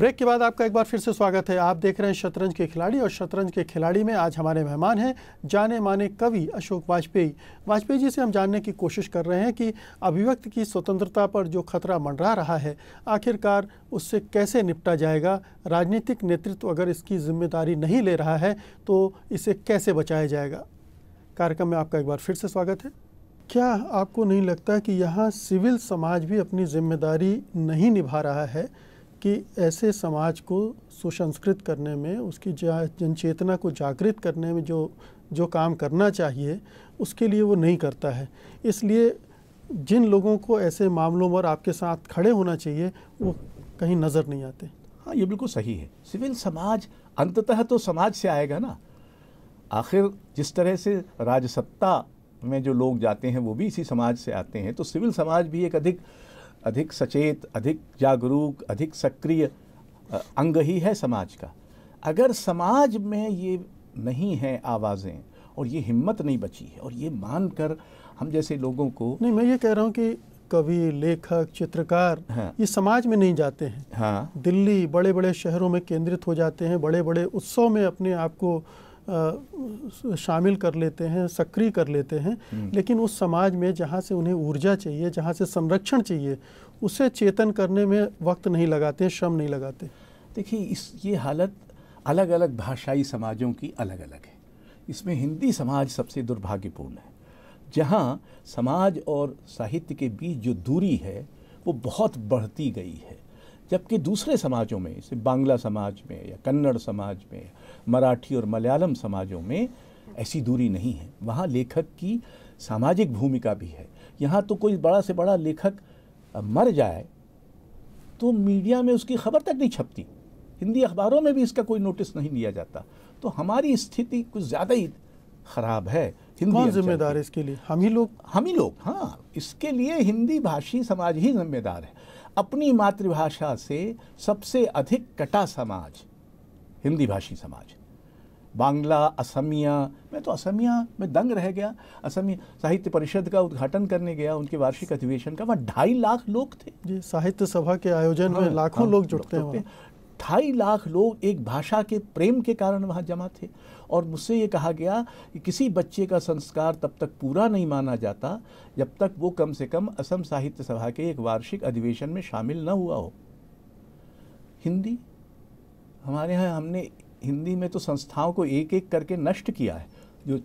Break के बाद आपका एक बार फिर से स्वागत है। आप देख रहे हैं शतरंज के खिलाड़ी, और शतरंज के खिलाड़ी में आज हमारे मेहमान हैं जाने माने कवि अशोक वाजपेयी। वाजपेयी जी से हम जानने की कोशिश कर रहे हैं कि अभिव्यक्ति की स्वतंत्रता पर जो खतरा मंडरा रहा है, आखिरकार उससे कैसे निपटा जाएगा। राजनीतिक नेतृत्व अगर इसकी जिम्मेदारी नहीं ले रहा है तो इसे कैसे बचाया जाएगा। कार्यक्रम में आपका एक बार फिर से स्वागत है। क्या आपको नहीं लगता कि यहाँ सिविल समाज भी अपनी जिम्मेदारी नहीं निभा रहा है कि ऐसे समाज को सुसंस्कृत करने में, उसकी जनचेतना को जागृत करने में जो काम करना चाहिए उसके लिए वो नहीं करता है। इसलिए जिन लोगों को ऐसे मामलों पर आपके साथ खड़े होना चाहिए वो कहीं नज़र नहीं आते। हाँ, ये बिल्कुल सही है। सिविल समाज अंततः तो समाज से आएगा ना। आखिर जिस तरह से राजसत्ता में जो लोग जाते हैं वो भी इसी समाज से आते हैं, तो सिविल समाज भी एक अधिक सचेत, अधिक जागरूक, अधिक सक्रिय अंग ही है समाज का। अगर समाज में ये नहीं है आवाज़ें और ये हिम्मत नहीं बची है, और ये मानकर हम जैसे लोगों को, नहीं, मैं ये कह रहा हूँ कि कवि, लेखक, चित्रकार, हाँ, ये समाज में नहीं जाते हैं। हाँ, दिल्ली बड़े बड़े शहरों में केंद्रित हो जाते हैं, बड़े बड़े उत्सव में अपने आप को शामिल कर लेते हैं, सक्रिय कर लेते हैं, लेकिन उस समाज में जहाँ से उन्हें ऊर्जा चाहिए, जहाँ से संरक्षण चाहिए, उसे चेतन करने में वक्त नहीं लगाते, श्रम नहीं लगाते। देखिए, ये हालत अलग अलग भाषाई समाजों की अलग अलग है। इसमें हिंदी समाज सबसे दुर्भाग्यपूर्ण है, जहाँ समाज और साहित्य के बीच जो दूरी है वो बहुत बढ़ती गई है, जबकि दूसरे समाजों में, जैसे बांग्ला समाज में या कन्नड़ समाज में, मराठी और मलयालम समाजों में ऐसी दूरी नहीं है। वहाँ लेखक की सामाजिक भूमिका भी है। यहाँ तो कोई बड़ा से बड़ा लेखक मर जाए तो मीडिया में उसकी खबर तक नहीं छपती, हिंदी अखबारों में भी इसका कोई नोटिस नहीं लिया जाता। तो हमारी स्थिति कुछ ज़्यादा ही ख़राब है। कौन जिम्मेदार है इसके लिए? हम ही लोग। हाँ, इसके लिए हिंदी भाषी समाज ही जिम्मेदार है। अपनी मातृभाषा से सबसे अधिक कटा समाज हिंदी भाषी समाज। बांग्ला, असमिया, मैं तो असमिया में दंग रह गया। असमिया साहित्य परिषद का उद्घाटन करने गया, उनके वार्षिक अधिवेशन का, वहाँ 2.5 लाख लोग थे जी। साहित्य सभा के आयोजन में लाखों लोग जुटते हैं। 2.5 लाख लोग एक भाषा के प्रेम के कारण वहाँ जमा थे। और मुझसे ये कहा गया कि किसी बच्चे का संस्कार तब तक पूरा नहीं माना जाता जब तक वो कम से कम असम साहित्य सभा के एक वार्षिक अधिवेशन में शामिल न हुआ हो। हिंदी हमारे यहाँ, हमने हिंदी में तो संस्थाओं को एक एक करके नष्ट किया है। जो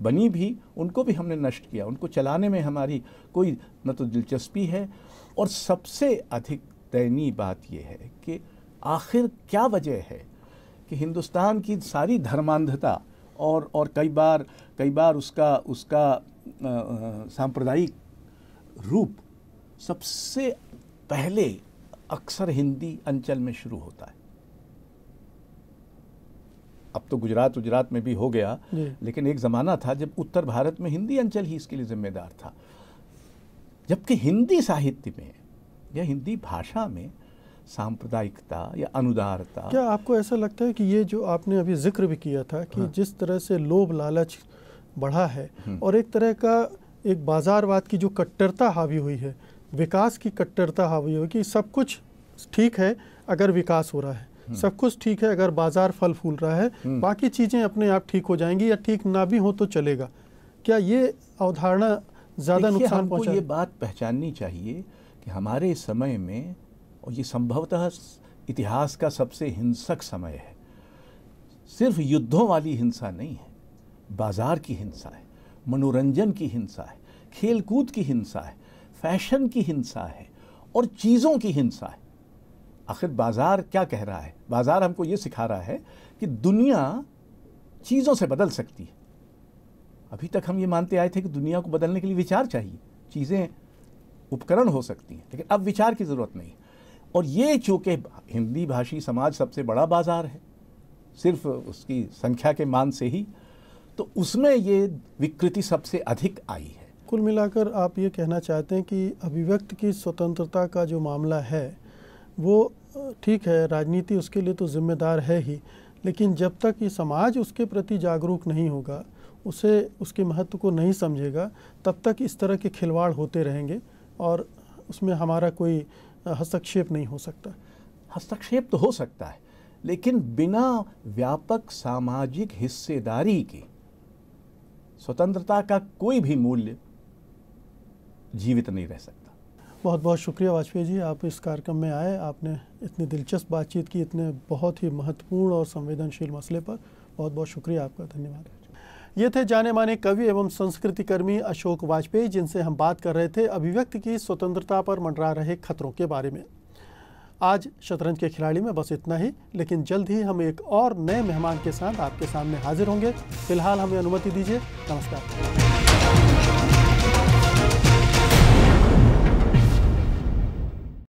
बनी भी उनको भी हमने नष्ट किया, उनको चलाने में हमारी कोई न तो दिलचस्पी है। और सबसे अधिक दयनीय बात यह है कि आखिर क्या वजह है कि हिंदुस्तान की सारी धर्मांधता और कई बार उसका सांप्रदायिक रूप सबसे पहले अक्सर हिंदी अंचल में शुरू होता है। अब तो गुजरात में भी हो गया, लेकिन एक ज़माना था जब उत्तर भारत में हिंदी अंचल ही इसके लिए जिम्मेदार था। जबकि हिंदी साहित्य में या हिंदी भाषा में सांप्रदायिकता या अनुदारता, क्या आपको ऐसा लगता है कि ये जो आपने अभी जिक्र भी किया था कि जिस तरह से लोभ लालच बढ़ा है और एक तरह का एक बाजारवाद की जो कट्टरता हावी हुई है, विकास की कट्टरता हावी हुई, कि सब कुछ ठीक है अगर विकास हो रहा है, सब कुछ ठीक है अगर बाजार फल फूल रहा है, बाकी चीज़ें अपने आप ठीक हो जाएंगी या ठीक ना भी हो तो चलेगा। क्या ये अवधारणा ज़्यादा नुकसान पहुंचा? ये बात पहचाननी चाहिए कि हमारे समय में, और ये संभवतः इतिहास का सबसे हिंसक समय है, सिर्फ युद्धों वाली हिंसा नहीं है, बाजार की हिंसा है, मनोरंजन की हिंसा है, खेलकूद की हिंसा है, फैशन की हिंसा है और चीज़ों की हिंसा है। आखिर बाजार क्या कह रहा है? बाजार हमको ये सिखा रहा है कि दुनिया चीज़ों से बदल सकती है। अभी तक हम ये मानते आए थे कि दुनिया को बदलने के लिए विचार चाहिए, चीज़ें उपकरण हो सकती हैं, लेकिन अब विचार की ज़रूरत नहीं। और ये चूँकि हिंदी भाषी समाज सबसे बड़ा बाजार है, सिर्फ उसकी संख्या के मान से ही, तो उसमें ये विकृति सबसे अधिक आई है। कुल मिलाकर आप ये कहना चाहते हैं कि अभिव्यक्ति की स्वतंत्रता का जो मामला है वो ठीक है, राजनीति उसके लिए तो जिम्मेदार है ही, लेकिन जब तक ये समाज उसके प्रति जागरूक नहीं होगा, उसे उसके महत्व को नहीं समझेगा, तब तक इस तरह के खिलवाड़ होते रहेंगे और उसमें हमारा कोई हस्तक्षेप नहीं हो सकता। हस्तक्षेप तो हो सकता है, लेकिन बिना व्यापक सामाजिक हिस्सेदारी के स्वतंत्रता का कोई भी मूल्य जीवित नहीं रह सकता। बहुत बहुत शुक्रिया वाजपेयी जी, आप इस कार्यक्रम में आए, आपने इतनी दिलचस्प बातचीत की, इतने बहुत ही महत्वपूर्ण और संवेदनशील मसले पर। बहुत बहुत शुक्रिया आपका, धन्यवाद। ये थे जाने माने कवि एवं संस्कृति कर्मी अशोक वाजपेयी, जिनसे हम बात कर रहे थे अभिव्यक्ति की स्वतंत्रता पर मंडरा रहे खतरों के बारे में। आज शतरंज के खिलाड़ी में बस इतना ही, लेकिन जल्द ही हम एक और नए मेहमान के साथ आपके सामने हाजिर होंगे। फिलहाल हमें अनुमति दीजिए। नमस्कार।